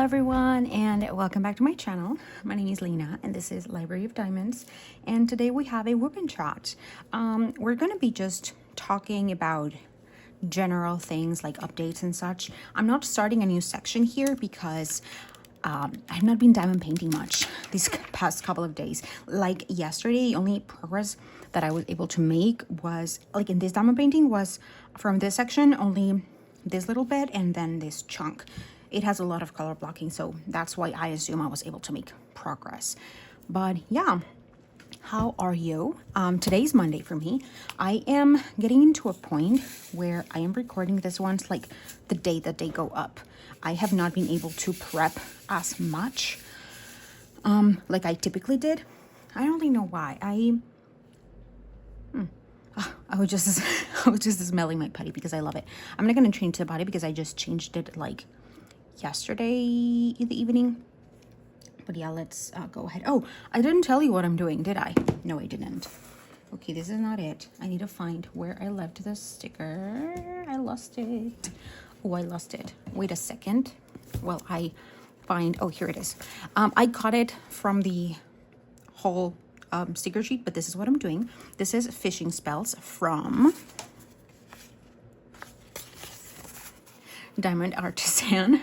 everyone, and welcome back to my channel. My name is Lena and this is Library of Diamonds, and today we have a WIP and CHAT. We're going to be just talking about general things like updates and such. I'm not starting a new section here because I've not been diamond painting much these past couple of days. Like yesterday, the only progress that I was able to make was, like in this diamond painting, was from this section, only this little bit and then this chunk. It has a lot of color blocking, so that's why I assume I was able to make progress. But yeah, how are you? Today's Monday for me. I am getting into a point where I am recording this ones like the day that they go up. I have not been able to prep as much like I typically did. I don't really know why. I was just smelling my putty because I love it. I'm not gonna change the body because I just changed it like yesterday in the evening. But yeah, let's go ahead. Oh, I didn't tell you what I'm doing, did I? No, I didn't. Okay, this is not it. I need to find where I left the sticker. I lost it. Oh, I lost it. Wait a second. Well, oh, here it is. I got it from the whole sticker sheet, but this is what I'm doing. This is fishing spells from Diamond Artisan.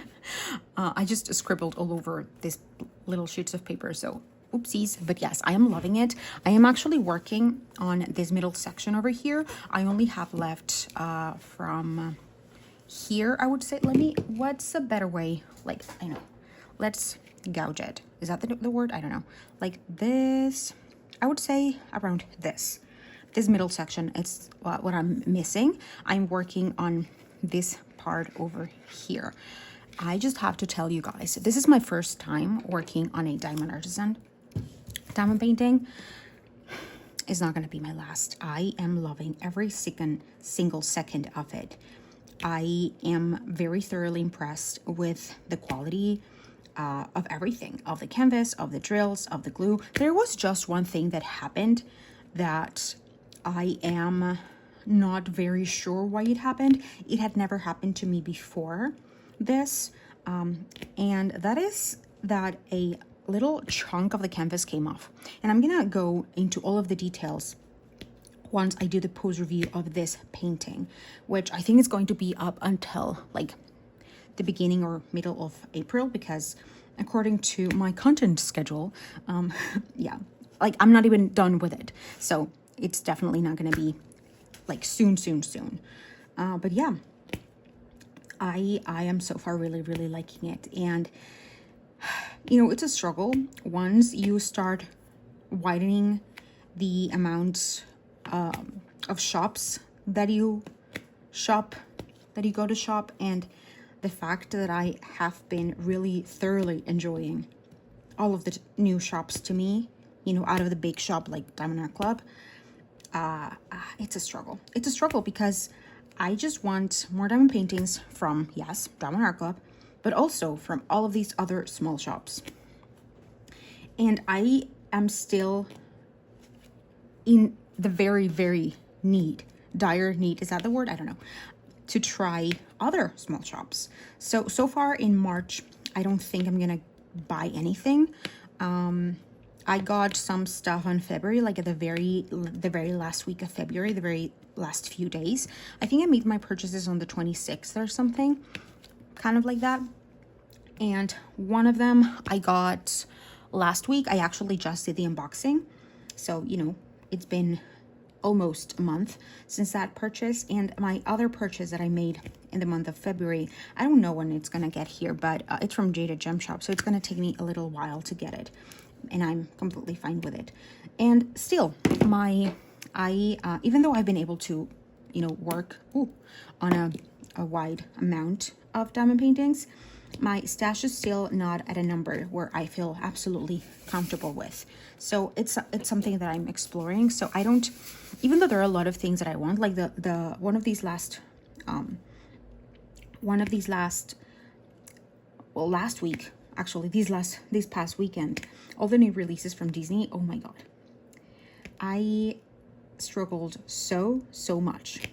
I just scribbled all over these little sheets of paper, so oopsies. But yes, I am loving it. I am actually working on this middle section over here. I only have left from here, I would say. What's a better way? Like, I know. Let's gouge it. Is that the word? I don't know. Like this, I would say around this middle section. It's what I'm missing. I'm working on this part over here. I just have to tell you guys, this is my first time working on a Diamond Artisan diamond painting. It's not going to be my last. I am loving every single second of it. I am very thoroughly impressed with the quality of everything, of the canvas, of the drills, of the glue. There was just one thing that happened that I am not very sure why it happened. It had never happened to me before this, and that is that a little chunk of the canvas came off, and I'm gonna go into all of the details once I do the pose review of this painting, which I think is going to be up until like the beginning or middle of April, because according to my content schedule, yeah, like I'm not even done with it, so it's definitely not gonna be like soon. But yeah, I am so far really liking it. And you know, it's a struggle once you start widening the amount of shops that you go to shop, and the fact that I have been really thoroughly enjoying all of the new shops to me, you know, out of the big shop like Diamond Art Club. It's a struggle. It's a struggle because I just want more diamond paintings from, yes, Diamond Art Club, but also from all of these other small shops. And I am still in the very dire need, is that the word? I don't know, to try other small shops. So far in March, I don't think I'm gonna buy anything. I got some stuff on February, like at the very last week of February, the very last few days. I think I made my purchases on the 26th or something, kind of like that. And one of them I got last week. I actually just did the unboxing. So, you know, it's been almost a month since that purchase. And my other purchase that I made in the month of February, I don't know when it's gonna get here, but it's from Jada Gem Shop, so it's gonna take me a little while to get it, and I'm completely fine with it. And still, even though I've been able to, you know, work on a wide amount of diamond paintings, my stash is still not at a number where I feel absolutely comfortable with. So it's something that I'm exploring. So I don't, even though there are a lot of things that I want, like last week, actually, this past weekend, all the new releases from Disney, oh my god, I struggled so much.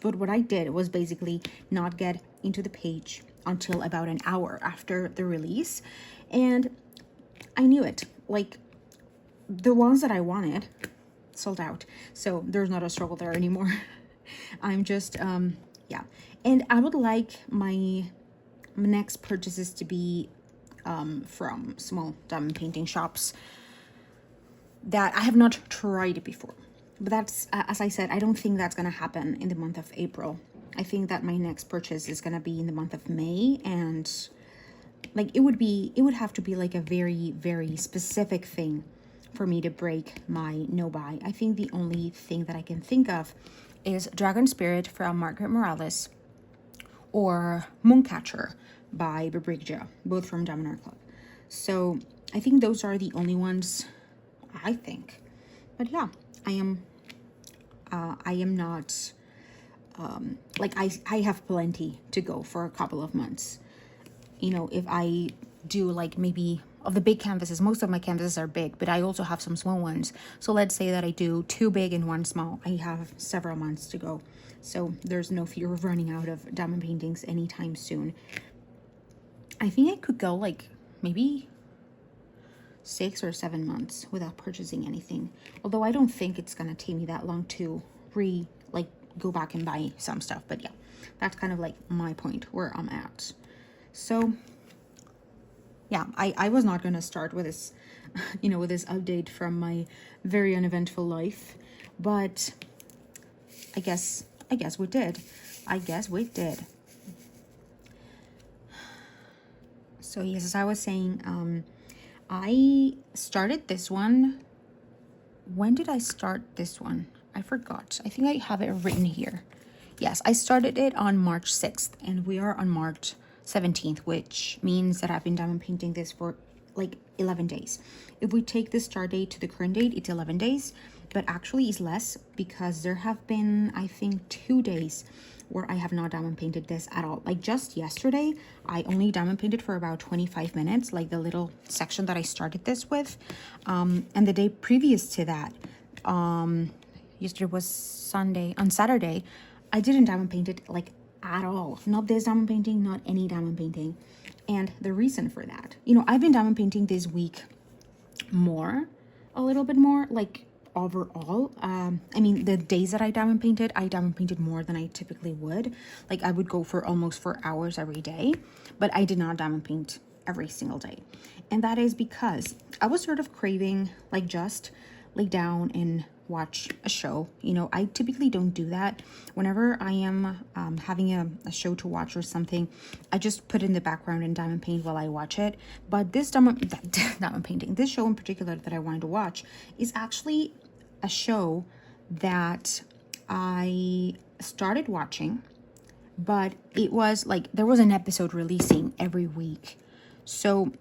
But what I did was basically not get into the page until about an hour after the release. And I knew it. Like, the ones that I wanted sold out. So there's not a struggle there anymore. I'm just, yeah. And I would like my next purchases to be from small diamond painting shops that I have not tried before. But that's, as I said, I don't think that's going to happen in the month of April. I think that my next purchase is going to be in the month of May, and like it would have to be like a very, very specific thing for me to break my no buy. I think the only thing that I can think of is Dragon Spirit from Margaret Morales or Mooncatcher by Babrigja, both from Diamond Art Club. So I think those are the only ones, I think. But yeah, I am not, like I have plenty to go for a couple of months. You know, if I do like maybe of the big canvases, most of my canvases are big, but I also have some small ones. So let's say that I do 2 big and 1 small. I have several months to go. So there's no fear of running out of diamond paintings anytime soon. I think I could go like maybe 6 or 7 months without purchasing anything. Although I don't think it's gonna take me that long to go back and buy some stuff. But yeah, that's kind of like my point where I'm at. So yeah, I was not gonna start with this, with this update from my very uneventful life, but I guess we did. So yes, as I was saying, I started this one. When did I start this one? I forgot. I think I have it written here. Yes, I started it on March 6th, and we are on March 17th, which means that I've been diamond painting this for like 11 days. If we take the start date to the current date, it's 11 days, but actually it's less because there have been, I think, 2 days where I have not diamond painted this at all. Like just yesterday, I only diamond painted for about 25 minutes, like the little section that I started this with. And the day previous to that, yesterday was Sunday, on Saturday, I didn't diamond paint it like at all. Not this diamond painting, not any diamond painting. And the reason for that, I've been diamond painting this week a little bit more, like overall. I mean, the days that I diamond painted more than I typically would. Like I would go for almost 4 hours every day, but I did not diamond paint every single day. And that is because I was sort of craving like just lay down and watch a show. I typically don't do that. Whenever I am having a show to watch or something, I just put in the background and diamond paint while I watch it. But this diamond painting, this show in particular that I wanted to watch, is actually a show that I started watching, but it was like there was an episode releasing every week. So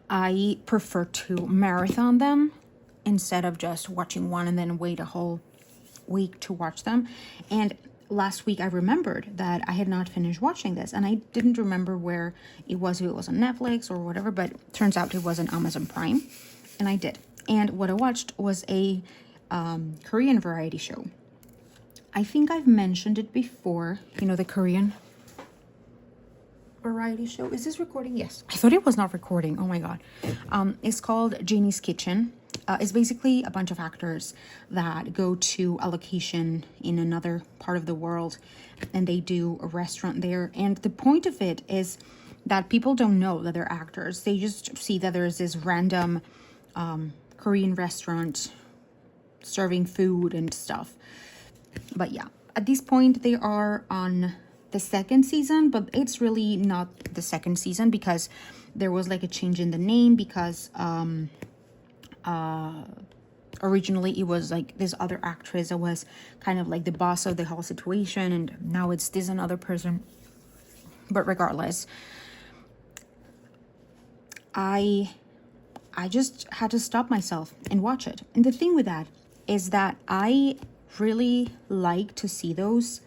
I prefer to marathon them instead of just watching one and then wait a whole week to watch them. And last week I remembered that I had not finished watching this, and I didn't remember where it was, if it was on Netflix or whatever, but turns out it was on Amazon Prime, and I did. And what I watched was a Korean variety show. I think I've mentioned it before, the Korean variety show. Is this recording? Yes. I thought it was not recording. Oh my God. It's called Janie's Kitchen. It's basically a bunch of actors that go to a location in another part of the world, and they do a restaurant there. And the point of it is that people don't know that they're actors. They just see that there's this random Korean restaurant serving food and stuff. But yeah, at this point they are on the 2nd season, but it's really not the 2nd season because there was like a change in the name because originally it was like this other actress that was kind of like the boss of the whole situation, and now it's this another person. But regardless, I just had to stop myself and watch it. And the thing with that is that I really like to see those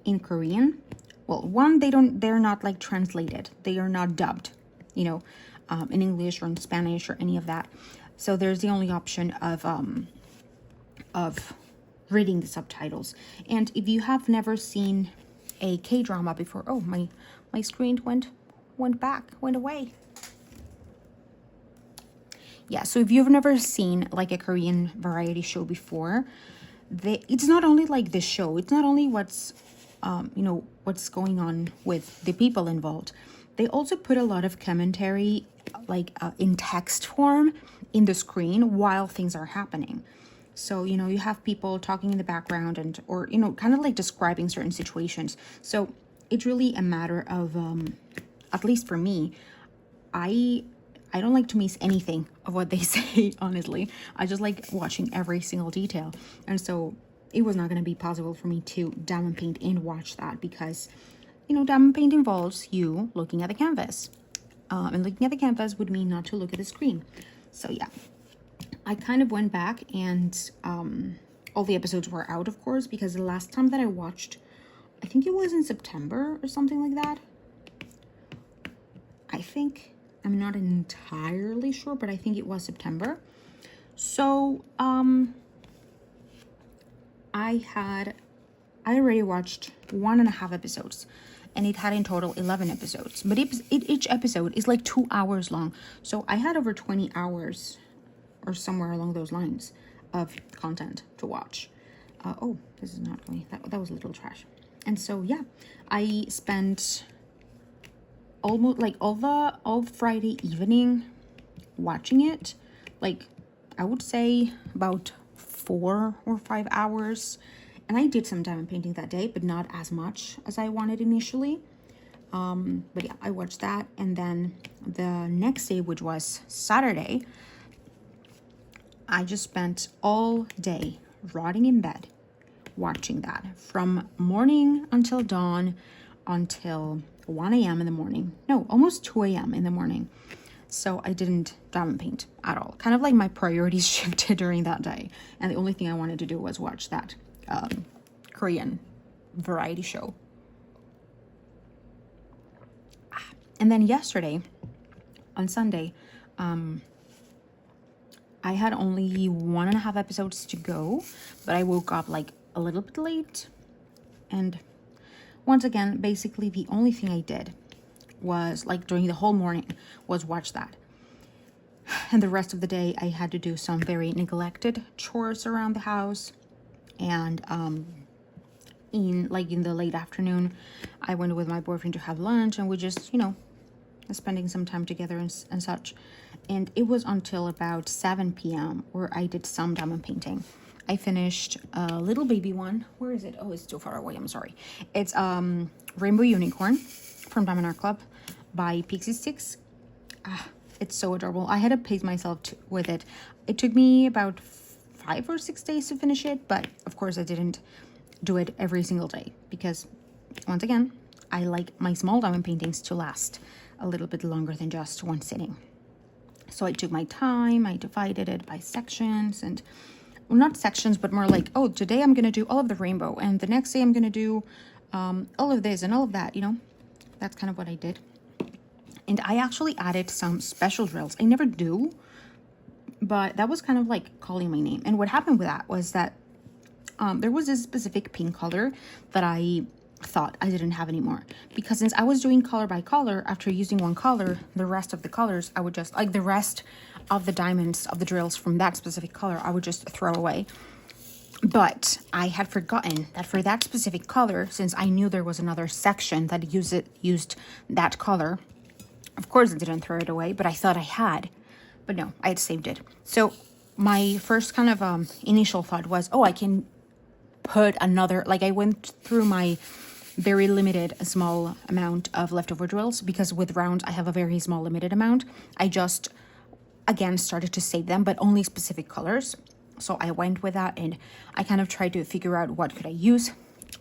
in Korean. Well, one, they're not like translated. They are not dubbed, in English or in Spanish or any of that. So there's the only option of reading the subtitles. And if you have never seen a K-drama before, oh, my my screen went away. Yeah, so if you've never seen like a Korean variety show before, it's not only like the show, it's not only what's what's going on with the people involved. They also put a lot of commentary like in text form in the screen while things are happening. So, you have people talking in the background or kind of like describing certain situations. So it's really a matter of, at least for me, I don't like to miss anything of what they say, honestly. I just like watching every single detail. And so it was not going to be possible for me to diamond paint and watch that because, diamond paint involves you looking at the canvas. And looking at the canvas would mean not to look at the screen. So yeah, I kind of went back and all the episodes were out, of course, because the last time that I watched, I think it was in September or something like that. I'm not entirely sure, but I think it was September. So I already watched 1.5 episodes, and it had in total 11 episodes. But each episode is like 2 hours long. So I had over 20 hours or somewhere along those lines of content to watch. Oh, this is not going, that was a little trash. And so, yeah, I spent almost like all Friday evening watching it. Like, I would say about 4 or 5 hours. And I did some diamond painting that day, but not as much as I wanted initially. But yeah, I watched that. And then the next day, which was Saturday, I just spent all day rotting in bed watching that from morning until dawn until 1 a.m. in the morning. No, almost 2 a.m. in the morning. So I didn't diamond paint at all. Kind of like my priorities shifted during that day. And the only thing I wanted to do was watch that Korean variety show. And then yesterday, on Sunday, I had only 1.5 episodes to go, but I woke up like a little bit late. And once again, basically the only thing I did was, like, during the whole morning was watch that. And the rest of the day I had to do some very neglected chores around the house. And in the late afternoon, I went with my boyfriend to have lunch, and we just, spending some time together and such. And it was until about 7 p.m. where I did some diamond painting. I finished a little baby one. Where is it? Oh, it's too far away. I'm sorry. It's Rainbow Unicorn from Diamond Art Club by Pixie Sticks. It's so adorable. I had to pace myself with it. It took me about 5 or 6 days to finish it, but of course I didn't do it every single day because, once again, I like my small diamond paintings to last a little bit longer than just one sitting. So I took my time. I divided it by sections, and well, not sections, but more like, oh, today I'm going to do all of the rainbow, and the next day I'm going to do all of this and all of that, That's kind of what I did. And I actually added some special drills. I never do, but that was kind of like calling my name. And what happened with that was that there was this specific pink color that I thought I didn't have anymore, because since I was doing color by color, after using one color, the rest of the colors I would just, like, the rest of the diamonds of the drills from that specific color I would just throw away. But I had forgotten that for that specific color, since I knew there was another section that used that color, of course I didn't throw it away, but I thought I had. But no, I had saved it. So my first kind of initial thought was, oh, I can put another, like, I went through my very limited small amount of leftover drills, because with rounds I have a very small limited amount. I just, again, started to save them, but only specific colors. So I went with that, and I kind of tried to figure out what could I use,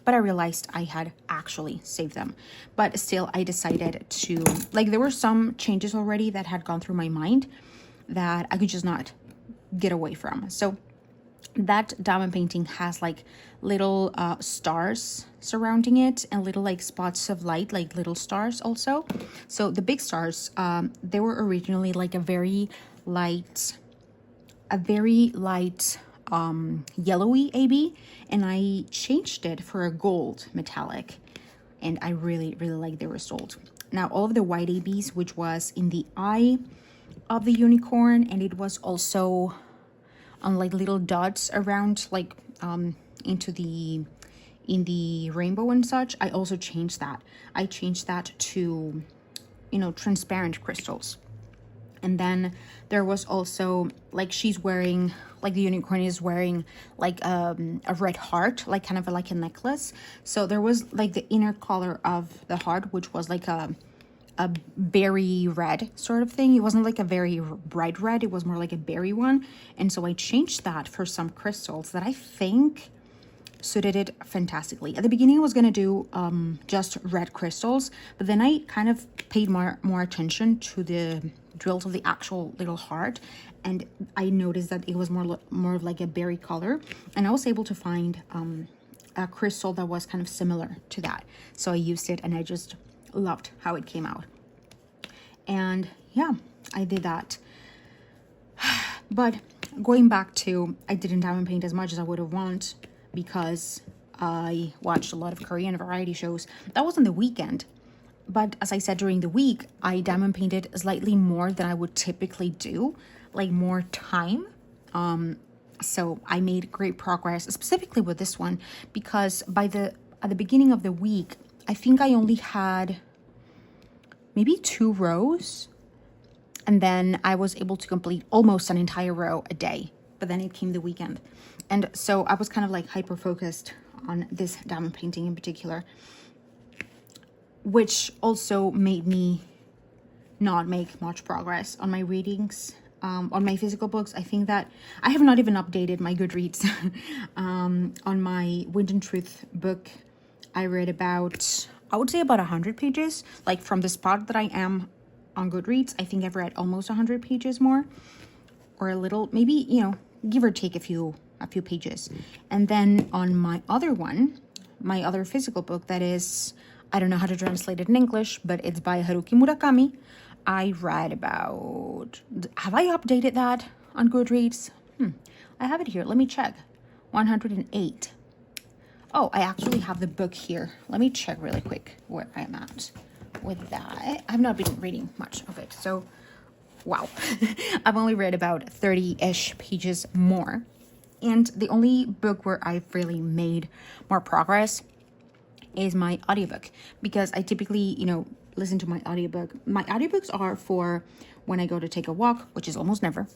but I realized I had actually saved them. But still, I decided to, like, there were some changes already that had gone through my mind that I could just not get away from. So that diamond painting has like little stars surrounding it, and little like spots of light, like little stars also. So the big stars, they were originally like a very light yellowy AB, and I changed it for a gold metallic. and I really, really like the result. Now, all of the white ABs, which was in the eye of the unicorn, and it was also on like little dots around, like into the in the rainbow and such, I also changed that. I changed that to, you know, transparent crystals. And then there was also like she's wearing, like the unicorn is wearing like a red heart, like kind of like a necklace. So there was like the inner color of the heart, which was like a berry red sort of thing. It wasn't like a very bright red, it was more like a berry one. And so I changed that for some crystals that I think suited it fantastically. At the beginning I was gonna do just red crystals, but then I kind of paid more attention to the drills of the actual little heart, and I noticed that it was more of like a berry color, and I was able to find a crystal that was kind of similar to that. So I used it and I just loved how it came out. And yeah, I did that. But going back to, I didn't diamond paint as much as I would have wanted because I watched a lot of Korean variety shows. That was on the weekend. But as I said, during the week, I diamond painted slightly more than I would typically do, like more time. So I made great progress, specifically with this one, because at the beginning of the week, I think I only had maybe 2 rows, and then I was able to complete almost an entire row a day. But then it came the weekend, and so I was kind of like hyper focused on this diamond painting in particular, which also made me not make much progress on my readings. On my physical books, I think that I have not even updated my Goodreads. On my Wind and Truth book, I read about, I would say about 100 pages. Like from the spot that I am on Goodreads, I think I've read almost 100 pages more, or a little, maybe, you know, give or take a few pages. And then on my other one, my other physical book that is, I don't know how to translate it in English, but it's by Haruki Murakami. I read about, have I updated that on Goodreads? I have it here. Let me check. 108. Oh, I actually have the book here. Let me check really quick where I'm at with that. I've not been reading much of it. So, wow. I've only read about 30-ish pages more. And the only book where I've really made more progress is my audiobook, because I typically, you know, listen to my audiobook. My audiobooks are for when I go to take a walk, which is almost never,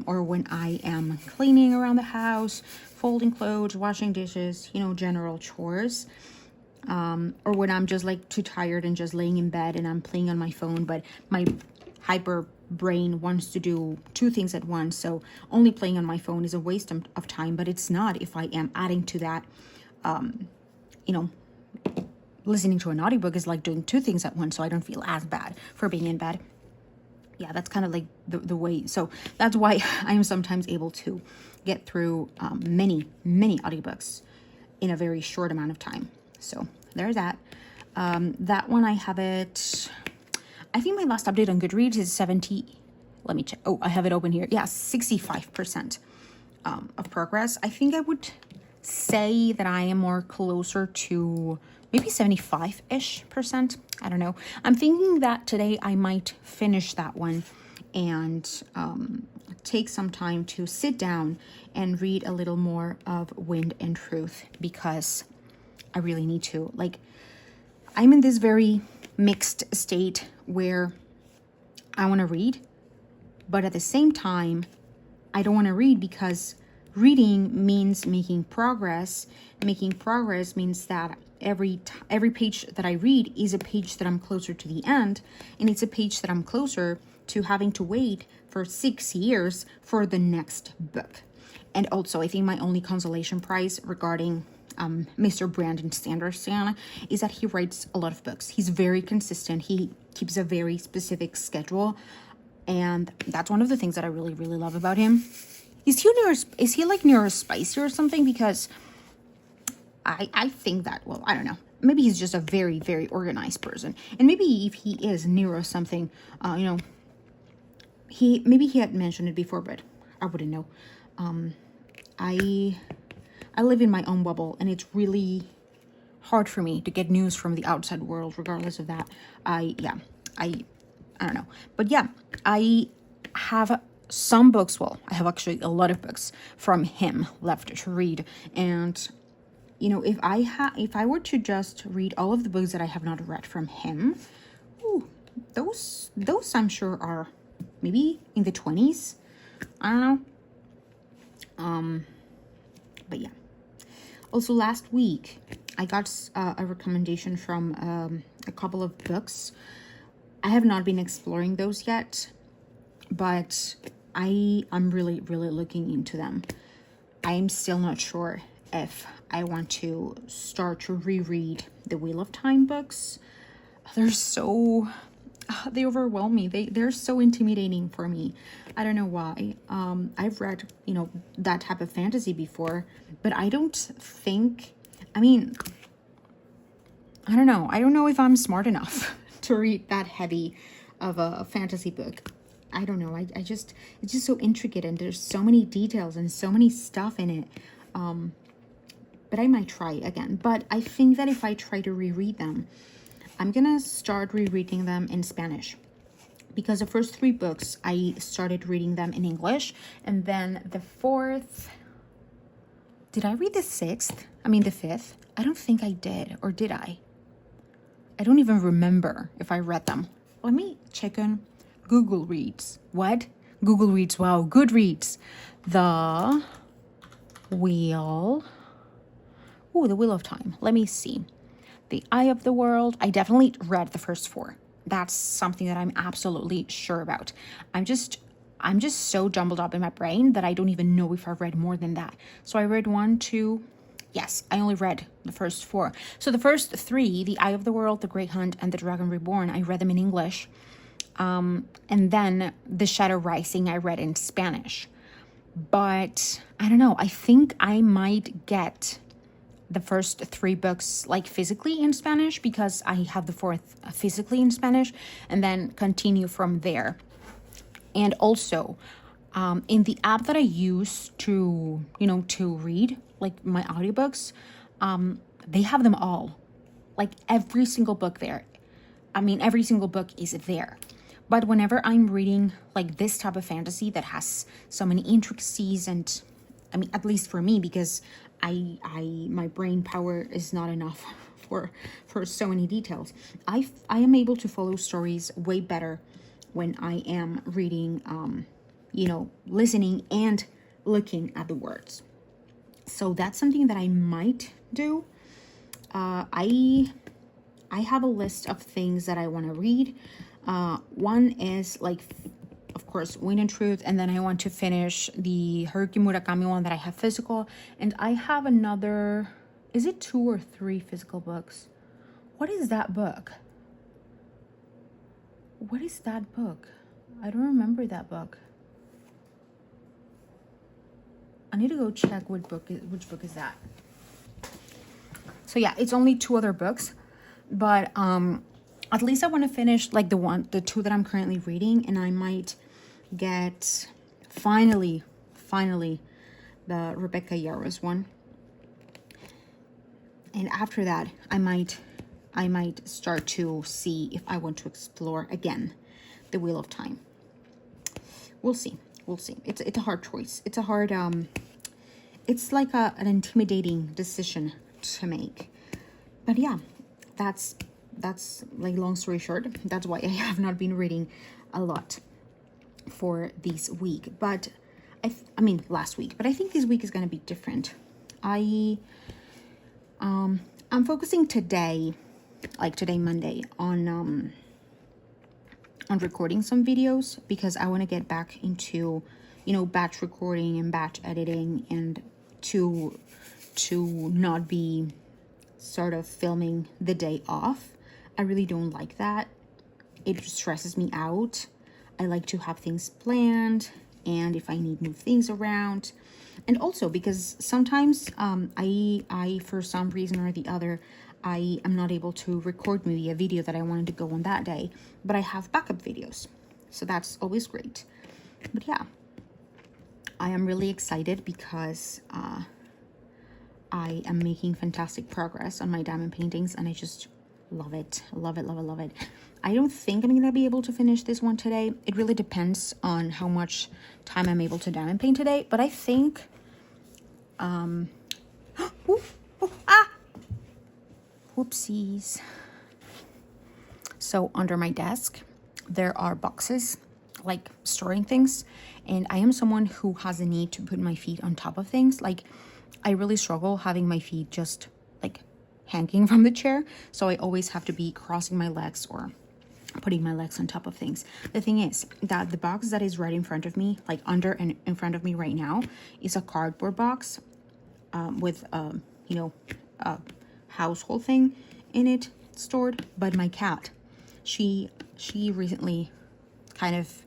or when I am cleaning around the house, folding clothes, washing dishes, you know, general chores, or when I'm just like too tired and just laying in bed and I'm playing on my phone, but my hyper brain wants to do 2 things at once. So only playing on my phone is a waste of time, but it's not if I am adding to that. You know, listening to an audiobook is like doing 2 things at once, so I don't feel as bad for being in bed. Yeah, that's kind of like the way. So that's why I am sometimes able to get through many audiobooks in a very short amount of time. So there's that. That one I have it, I think my last update on Goodreads is 70. Let me check. Oh, I have it open here. Yeah, 65% of progress. I think I would say that I am more closer to maybe 75-ish%. I don't know. I'm thinking that today I might finish that one and take some time to sit down and read a little more of Wind and Truth, because I really need to. Like, I'm in this very mixed state where I want to read, but at the same time, I don't want to read because reading means making progress. Making progress means that every page that I read is a page that I'm closer to the end, and it's a page that I'm closer to having to wait for 6 years for the next book. And also, I think my only consolation prize regarding Mr. Brandon Sanderson is that he writes a lot of books. He's very consistent. He keeps a very specific schedule, and that's one of the things that I really, really love about him. Is he like neurospicy or something? Because I think that, well, I don't know. Maybe he's just a very, very organized person. And maybe if he is neuro something, you know, maybe he had mentioned it before, but I wouldn't know. I live in my own bubble, and it's really hard for me to get news from the outside world. Regardless of that, I don't know. But yeah, I have some books. Well, I have actually a lot of books from him left to read. And, you know, if I were to just read all of the books that I have not read from him, ooh, those I'm sure are maybe in the 20s. I don't know. But yeah. Also, last week, I got a recommendation from a couple of books. I have not been exploring those yet, but I'm really, really looking into them. I'm still not sure if I want to start to reread the Wheel of Time books. They overwhelm me. They're so intimidating for me. I don't know why. I've read, you know, that type of fantasy before, but I don't think, I mean, I don't know. I don't know if I'm smart enough to read that heavy of a fantasy book. I don't know. I just, it's just so intricate and there's so many details and so many stuff in it. But I might try again. But I think that if I try to reread them, I'm gonna start rereading them in Spanish, because the first 3 books I started reading them in English, and then the 4th, did I read the 6th? I mean the 5th? I don't think I did, or did I? I don't even remember if I read them. Let me check on Google Reads. What? Google Reads, wow, Goodreads. The Wheel of Time. Let me see. The Eye of the World. I definitely read the first 4. That's something that I'm absolutely sure about. I'm just so jumbled up in my brain that I don't even know if I read more than that. So I read 1, 2. Yes, I only read the first 4. So the first 3, The Eye of the World, The Great Hunt, and The Dragon Reborn, I read them in English. And then The Shadow Rising, I read in Spanish. But I don't know. I think I might get the first 3 books like physically in Spanish, because I have the 4th physically in Spanish, and then continue from there. And also in the app that I use to read like my audiobooks, they have them all, like every single book there. I mean, every single book is there. But whenever I'm reading like this type of fantasy that has so many intricacies, and I mean, at least for me, because my brain power is not enough for so many details. I am able to follow stories way better when I am reading, listening and looking at the words. So that's something that I might do. I have a list of things that I want to read. One is like, of course, Wind and Truth, and then I want to finish the Haruki Murakami one that I have physical, and I have another, is it 2 or 3 physical books? What is that book? What is that book? I don't remember that book. I need to go check which book is that. So yeah, it's only 2 other books, but at least I want to finish like the 2 that I'm currently reading, and I might get finally the Rebecca Yarros one, and after that I might start to see if I want to explore again the Wheel of Time. We'll see. It's a hard choice. It's a hard it's like an intimidating decision to make. But yeah, that's like, long story short, that's why I have not been reading a lot for this week. But I mean last week, but I think this week is going to be different. I'm focusing today, Monday, on recording some videos, because I want to get back into, batch recording and batch editing, and to not be sort of filming the day off. I really don't like that. It stresses me out. I like to have things planned, and if I need move things around, and also because sometimes I for some reason or the other, I am not able to record maybe a video that I wanted to go on that day, but I have backup videos, so that's always great. But yeah, I am really excited because I am making fantastic progress on my diamond paintings, and I just love it. Love it, love it, love it. I don't think I'm gonna be able to finish this one today. It really depends on how much time I'm able to diamond paint today, but I think whoopsies. So under my desk there are boxes, like storing things, and I am someone who has a need to put my feet on top of things. Like, I really struggle having my feet just like hanging from the chair, so I always have to be crossing my legs or putting my legs on top of things. The thing is that the box that is right in front of me, like under and in front of me right now, is a cardboard box with you know, a household thing in it stored. But my cat, she recently kind of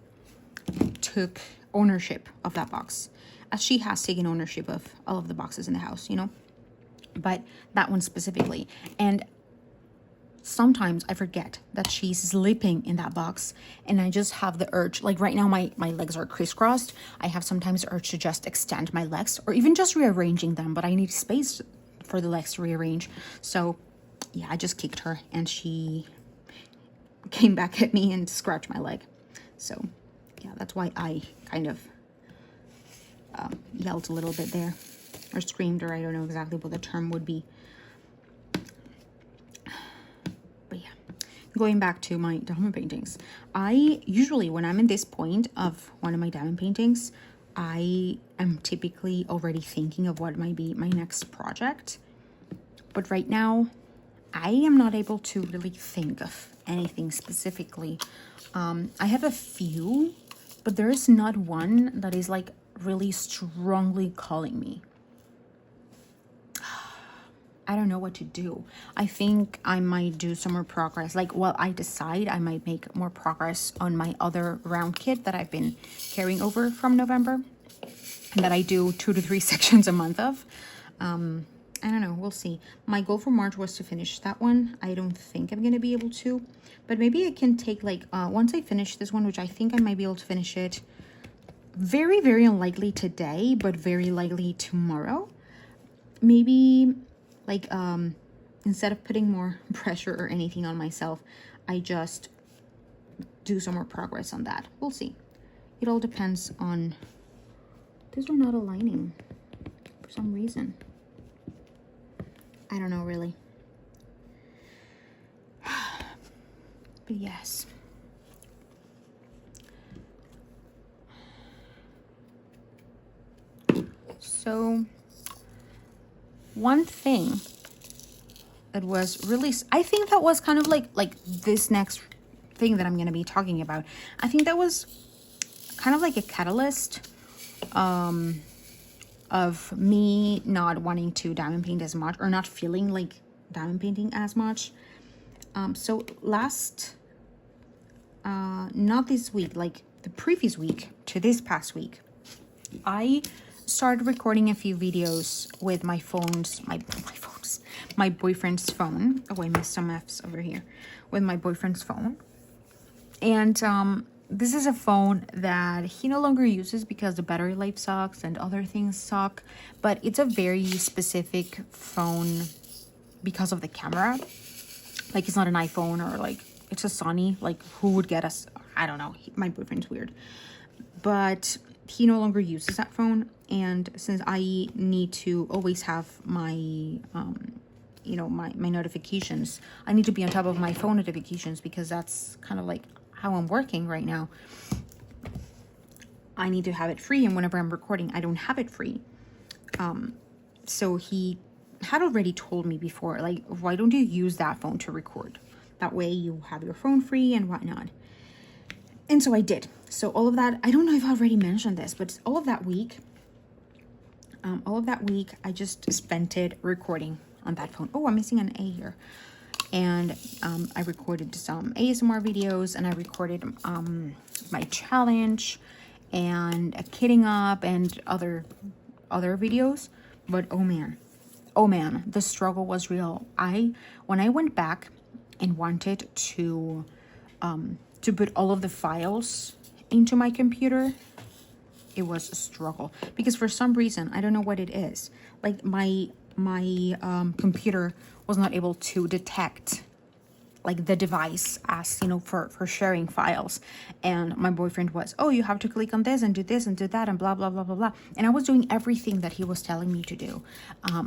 took ownership of that box, as she has taken ownership of all of the boxes in the house, you know, but that one specifically. And sometimes I forget that she's sleeping in that box, and I just have the urge, like right now my legs are crisscrossed. I have sometimes the urge to just extend my legs or even just rearranging them, but I need space for the legs to rearrange. So yeah, I just kicked her and she came back at me and scratched my leg. So yeah, that's why I kind of yelled a little bit there, or screamed, or I don't know exactly what the term would be. But yeah, going back to my diamond paintings, I usually, when I'm in this point of one of my diamond paintings, I am typically already thinking of what might be my next project. But right now, I am not able to really think of anything specifically. I have a few, but there is not one that is like really strongly calling me. I don't know what to do. I think I might do some more progress. Like, while I decide, I might make more progress on my other round kit that I've been carrying over from November, and that I do 2 to 3 sections a month of. I don't know, we'll see. My goal for March was to finish that one. I don't think I'm gonna be able to, but maybe I can take like, once I finish this one, which I think I might be able to finish it very, very unlikely today, but very likely tomorrow. Maybe like, instead of putting more pressure or anything on myself, I just do some more progress on that. We'll see. It all depends on, these are not aligning for some reason. I don't know, really. But yes. So one thing that was really, I think that was kind of like this next thing that I'm going to be talking about. I think that was kind of like a catalyst of me not wanting to diamond paint as much, or not feeling like diamond painting as much. So last, not this week, like the previous week to this past week, I started recording a few videos with my phones, my boyfriend's phone. Oh, I missed some F's over here. With my boyfriend's phone. And this is a phone that he no longer uses because the battery life sucks and other things suck. But it's a very specific phone because of the camera. Like, it's not an iPhone, or like, it's a Sony. Like, who would get us? I don't know. My boyfriend's weird. But he no longer uses that phone. And since I need to always have my, you know, my notifications, I need to be on top of my phone notifications, because that's kind of like how I'm working right now. I need to have it free, and whenever I'm recording, I don't have it free. So he had already told me before, like, why don't you use that phone to record? That way you have your phone free and whatnot. And so I did. So all of that, I don't know if I already mentioned this, but all of that week, I just spent it recording on that phone. Oh, I'm missing an A here. And I recorded some ASMR videos, and I recorded my challenge and a kitting up and other videos. But oh man, the struggle was real. When I went back and wanted to put all of the files into my computer, it was a struggle, because for some reason, I don't know what it is, like my my computer was not able to detect like the device as, you know, for sharing files. And my boyfriend was, oh, you have to click on this and do this and do that and blah blah blah blah blah. And I was doing everything that he was telling me to do.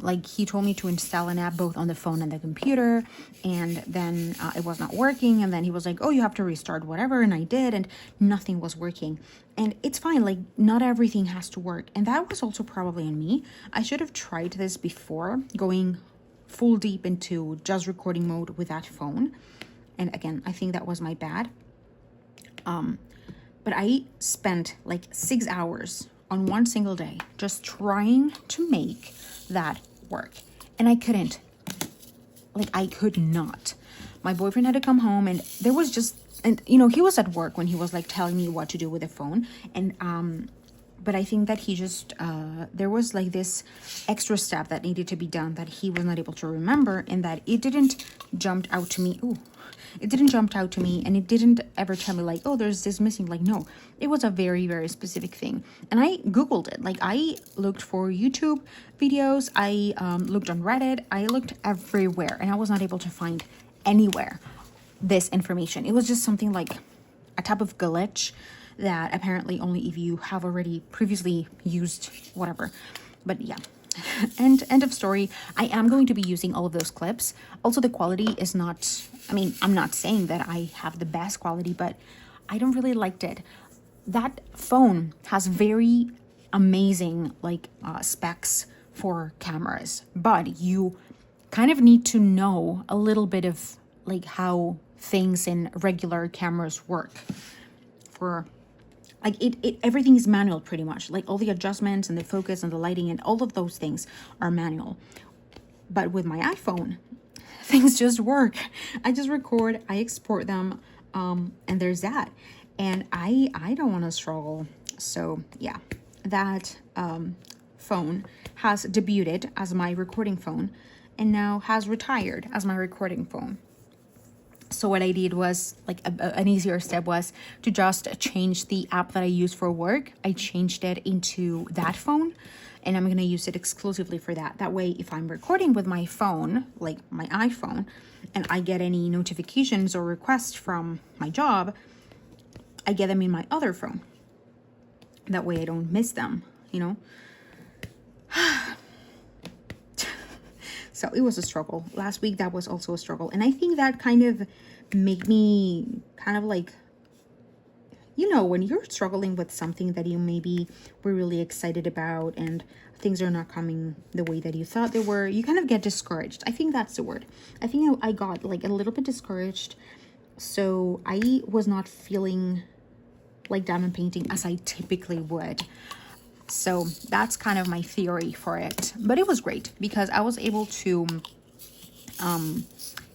Like he told me to install an app both on the phone and the computer, and then it was not working. And then he was like, oh, you have to restart whatever, and I did, and nothing was working. And it's fine, like not everything has to work. And that was also probably on me. I should have tried this before going full deep into just recording mode with that phone. And again, I think that was my bad. But I spent like 6 hours on one single day just trying to make that work. And I couldn't. Like I could not. My boyfriend had to come home, and there was just, and you know, he was at work when he was like telling me what to do with the phone. And but I think that he just, there was like this extra step that needed to be done that he was not able to remember, and that it didn't jump out to me. Ooh, it didn't jump out to me, and it didn't ever tell me like, oh, there's this missing. Like, no, it was a very, very specific thing. And I Googled it. Like I looked for YouTube videos. I looked on Reddit. I looked everywhere, and I was not able to find anywhere this information. It was just something like a type of glitch that apparently only if you have already previously used whatever. But yeah, and end of story. I am going to be using all of those clips. Also, the quality is not, I mean, I'm not saying that I have the best quality, but I don't really liked it. That phone has very amazing like specs for cameras, but you kind of need to know a little bit of like how things in regular cameras work. For like it everything is manual pretty much. Like all the adjustments and the focus and the lighting and all of those things are manual. But with my iPhone, things just work. I just record, I export them, and there's that. And I don't want to struggle. So yeah, that phone has debuted as my recording phone and now has retired as my recording phone. So what I did was like an easier step was to just change the app that I use for work. I changed it into that phone, and I'm going to use it exclusively for that. That way, if I'm recording with my phone, like my iPhone, and I get any notifications or requests from my job, I get them in my other phone. That way I don't miss them, you know? So it was a struggle. Last week, that was also a struggle. And I think that kind of made me kind of like, you know, when you're struggling with something that you maybe were really excited about and things are not coming the way that you thought they were, you kind of get discouraged. I think that's the word. I think I got like a little bit discouraged. So I was not feeling like diamond painting as I typically would. So that's kind of my theory for it. But it was great because I was able to,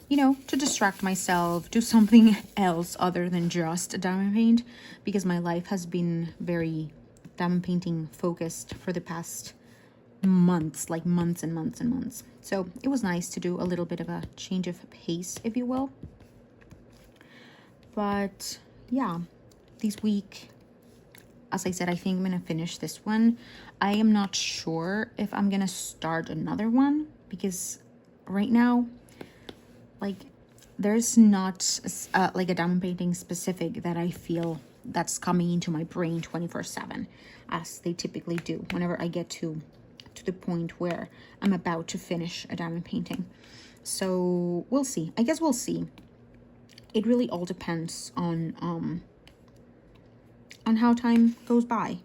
you know, to distract myself, do something else other than just diamond paint, because my life has been very diamond painting focused for the past months, like months and months and months. So it was nice to do a little bit of a change of pace, if you will. But yeah, this week, as I said, I think I'm going to finish this one. I am not sure if I'm going to start another one because right now, like, there's not like a diamond painting specific that I feel that's coming into my brain 24/7, as they typically do whenever I get to the point where I'm about to finish a diamond painting. So we'll see. I guess we'll see. It really all depends on how time goes by.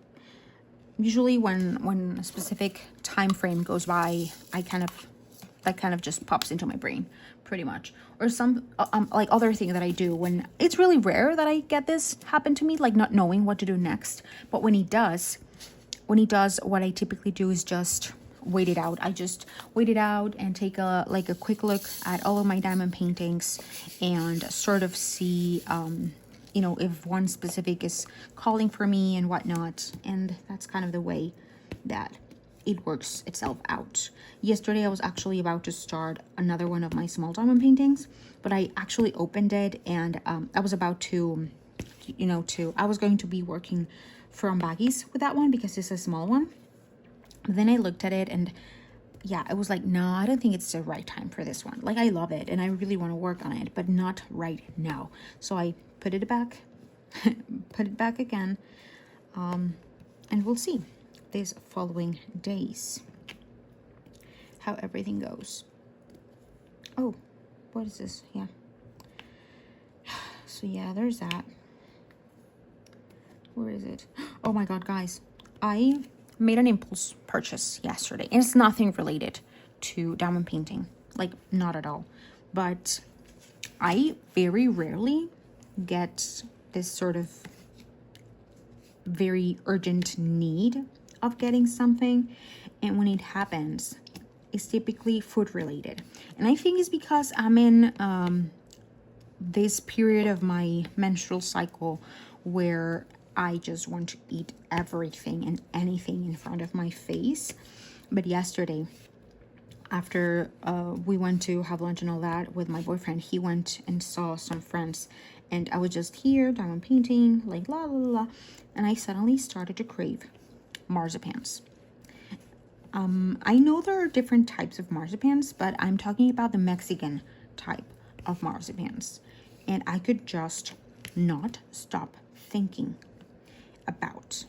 Usually when a specific time frame goes by, that kind of just pops into my brain pretty much. Or some like other thing that I do when it's really rare that I get this happen to me, like not knowing what to do next. But when he does, what I typically do is just wait it out. I just wait it out and take a quick look at all of my diamond paintings and sort of see you know, if one specific is calling for me and whatnot. And that's kind of the way that it works itself out. Yesterday, I was actually about to start another one of my small diamond paintings, but I actually opened it and I was about to, you know, I was going to be working from baggies with that one because it's a small one. Then I looked at it and yeah, I was like, no, I don't think it's the right time for this one. Like, I love it and I really want to work on it, but not right now. So I put it back, put it back again, and we'll see these following days how everything goes. Oh, what is this? Yeah. So yeah, there's that. Where is it? Oh my God, guys. I made an impulse purchase yesterday. And it's nothing related to diamond painting. Like, not at all. But I very rarely get this sort of very urgent need of getting something. And when it happens, it's typically food related. And I think it's because I'm in this period of my menstrual cycle where I just want to eat everything and anything in front of my face. But yesterday, after we went to have lunch and all that with my boyfriend, he went and saw some friends. And I was just here, diamond painting, like la la la. And I suddenly started to crave marzipans. I know there are different types of marzipans, but I'm talking about the Mexican type of marzipans. And I could just not stop thinking about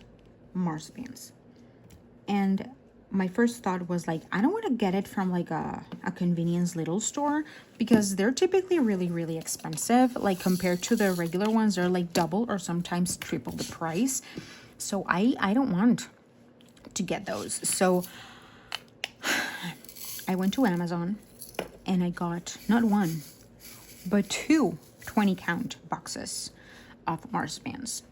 marzipans. And my first thought was like, I don't want to get it from like a convenience little store because they're typically really, really expensive. Like compared to the regular ones, they're like double or sometimes triple the price. So I don't want to get those. So I went to Amazon and I got not one, but two 20-count boxes of marzipans.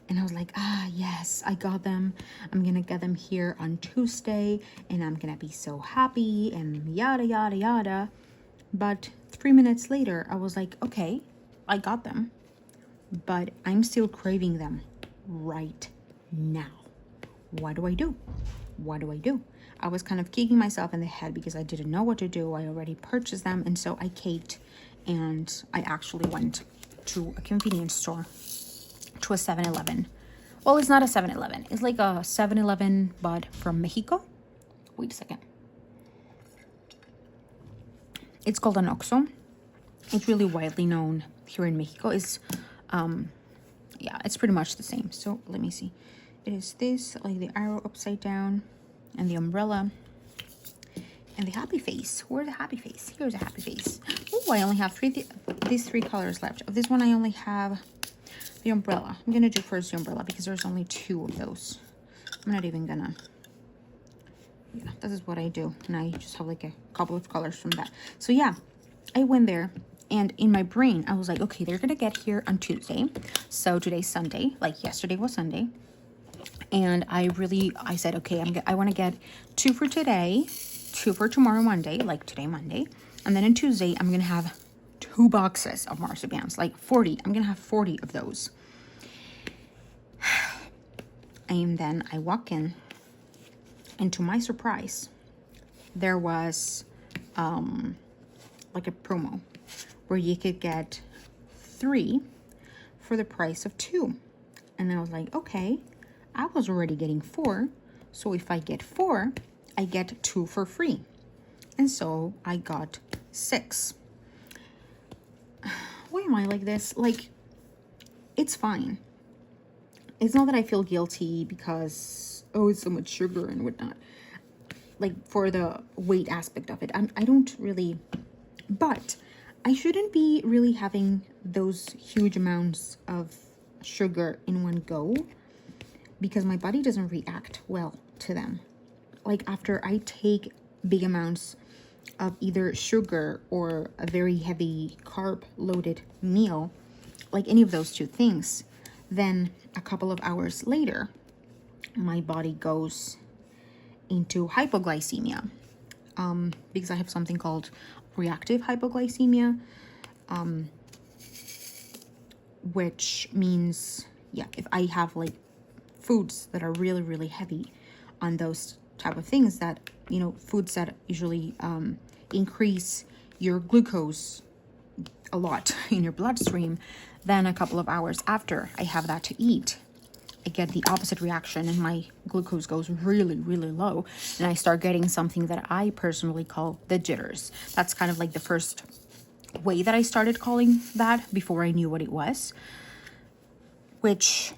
And I was like, yes, I got them. I'm going to get them here on Tuesday and I'm going to be so happy and yada, yada, yada. But 3 minutes later, I was like, okay, I got them, but I'm still craving them right now. What do I do? What do I do? I was kind of kicking myself in the head because I didn't know what to do. I already purchased them. And so I caved and I actually went to a convenience store, to a 7-Eleven. Well, it's not a 7-Eleven. It's like a 7-Eleven, but from Mexico. Wait a second. It's called an Oxxo. It's really widely known here in Mexico. It's, yeah, it's pretty much the same. So let me see. It is this, like the arrow upside down, and the umbrella, and the happy face. Where's the happy face? Here's a happy face. Oh, I only have these three colors left. Of this one, I only have the umbrella. I'm gonna do first the umbrella because there's only two of those. I'm not even gonna, yeah, this is what I do. And I just have like a couple of colors from that. So yeah, I went there and in my brain, I was like, okay, they're gonna get here on Tuesday. So today's Sunday, like yesterday was Sunday. And I said, okay, I want to get 2 for today, 2 for tomorrow, Monday, like today, Monday. And then on Tuesday, I'm going to have 2 boxes of marzipans, like 40. I'm going to have 40 of those. And then I walk in, and to my surprise, there was like a promo where you could get 3 for the price of 2. And I was like, okay, I was already getting 4. So if I get 4, I get 2 for free. And so I got 6. Why am I like this? Like, it's fine. It's not that I feel guilty because, oh, it's so much sugar and whatnot. Like, for the weight aspect of it. I don't really, but I shouldn't be really having those huge amounts of sugar in one go because my body doesn't react well to them. Like, after I take big amounts of either sugar or a very heavy carb loaded meal, like any of those two things, then a couple of hours later, my body goes into hypoglycemia, because I have something called reactive hypoglycemia, which means, yeah, if I have like foods that are really, really heavy on those type of things, that, you know, foods that usually increase your glucose a lot in your bloodstream, then a couple of hours after I have that to eat, I get the opposite reaction and my glucose goes really, really low. And I start getting something that I personally call the jitters. That's kind of like the first way that I started calling that before I knew what it was, which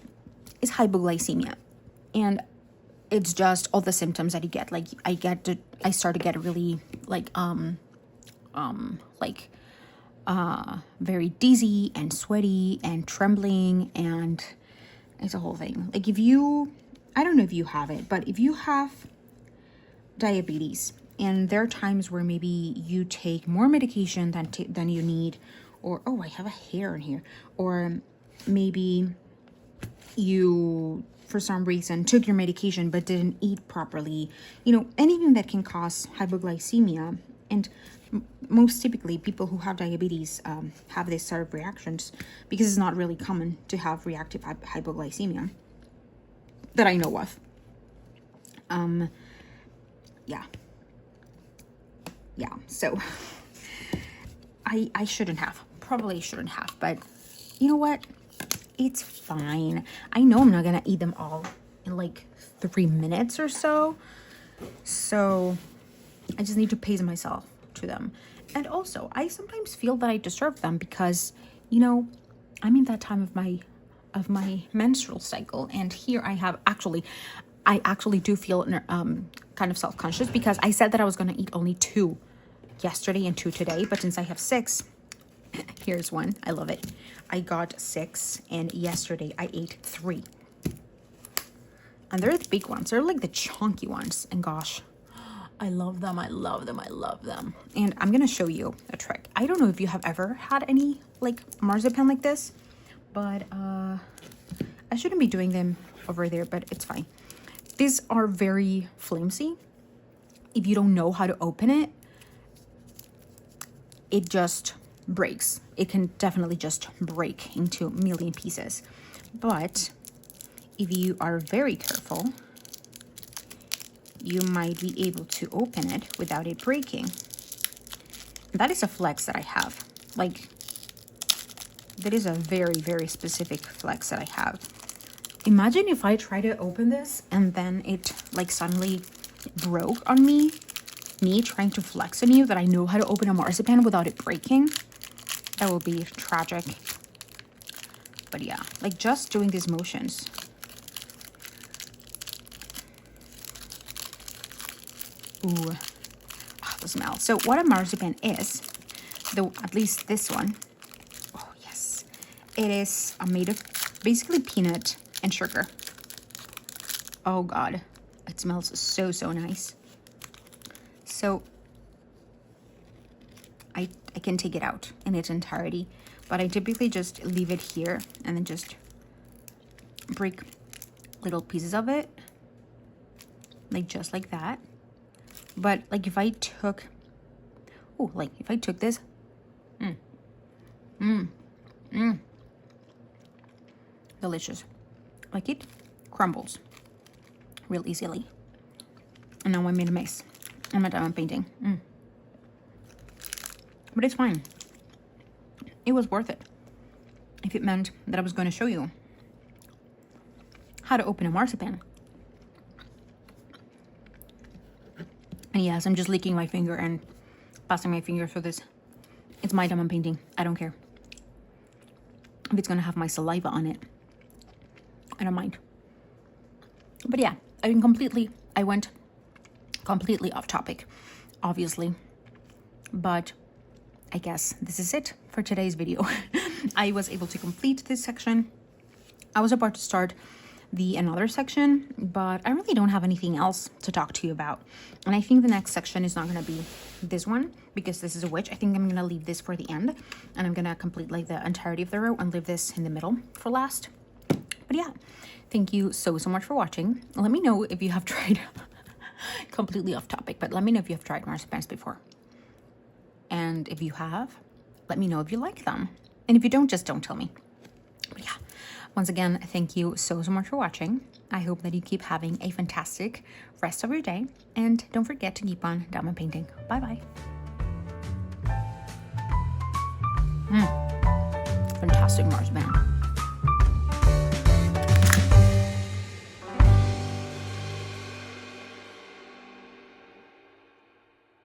is hypoglycemia. And it's just all the symptoms that you get. Like I start to get really very dizzy and sweaty and trembling, and it's a whole thing. Like I don't know if you have it, but if you have diabetes and there are times where maybe you take more medication than you need, or, oh, I have a hair in here, or maybe you, for some reason, took your medication but didn't eat properly, anything that can cause hypoglycemia. And most typically, people who have diabetes have this sort of reactions because it's not really common to have reactive hypoglycemia that I know of. Yeah. So I probably shouldn't have, but you know what? It's fine. I know I'm not gonna eat them all in like 3 minutes or so. So I just need to pace myself to them. And also, I sometimes feel that I deserve them because, I'm in that time of my menstrual cycle, and here I actually do feel kind of self-conscious because I said that I was going to eat only 2 yesterday and 2 today, but since I have 6, here's one. I love it. I got 6, and yesterday I ate 3. And they're the big ones. They're like the chunky ones, and gosh, I love them. I love them. I love them. And I'm going to show you a trick. I don't know if you have ever had any like marzipan like this, but I shouldn't be doing them over there, but it's fine. These are very flimsy. If you don't know how to open it, it just breaks. It can definitely just break into a million pieces. But if you are very careful, you might be able to open it without it breaking. That is a flex that I have. Like, that is a very, very specific flex that I have. Imagine if I try to open this and then it like suddenly broke on me trying to flex on you that I know how to open a marzipan without it breaking. That would be tragic. But yeah, like just doing these motions. Ooh, the smell. So what a marzipan is, though, at least this one, oh yes, it is made of basically peanut and sugar. Oh God, it smells so nice. So I can take it out in its entirety, but I typically just leave it here and then just break little pieces of it, like just like that. But like if I took, this, delicious. Like it crumbles real easily. And now I made a mess on my diamond painting. But it's fine. It was worth it. If it meant that I was going to show you how to open a marzipan. And yes, I'm just licking my finger and passing my finger through this. It's my diamond painting. I don't care if it's gonna have my saliva on it. I don't mind. But yeah, I went completely off topic, obviously. But I guess this is it for today's video. I was able to complete this section. I was about to start another section, but I really don't have anything else to talk to you about. And I think the next section is not going to be this one because this is a witch. I think I'm going to leave this for the end, and I'm going to complete like the entirety of the row and leave this in the middle for last. But yeah, thank you so much for watching. Let me know if you have tried completely off topic, but let me know if you have tried marzipans before. And if you have, let me know if you like them. And if you don't, just don't tell me. But yeah, once again, thank you so much for watching. I hope that you keep having a fantastic rest of your day. And don't forget to keep on diamond painting. Bye-bye. Fantastic marzipan.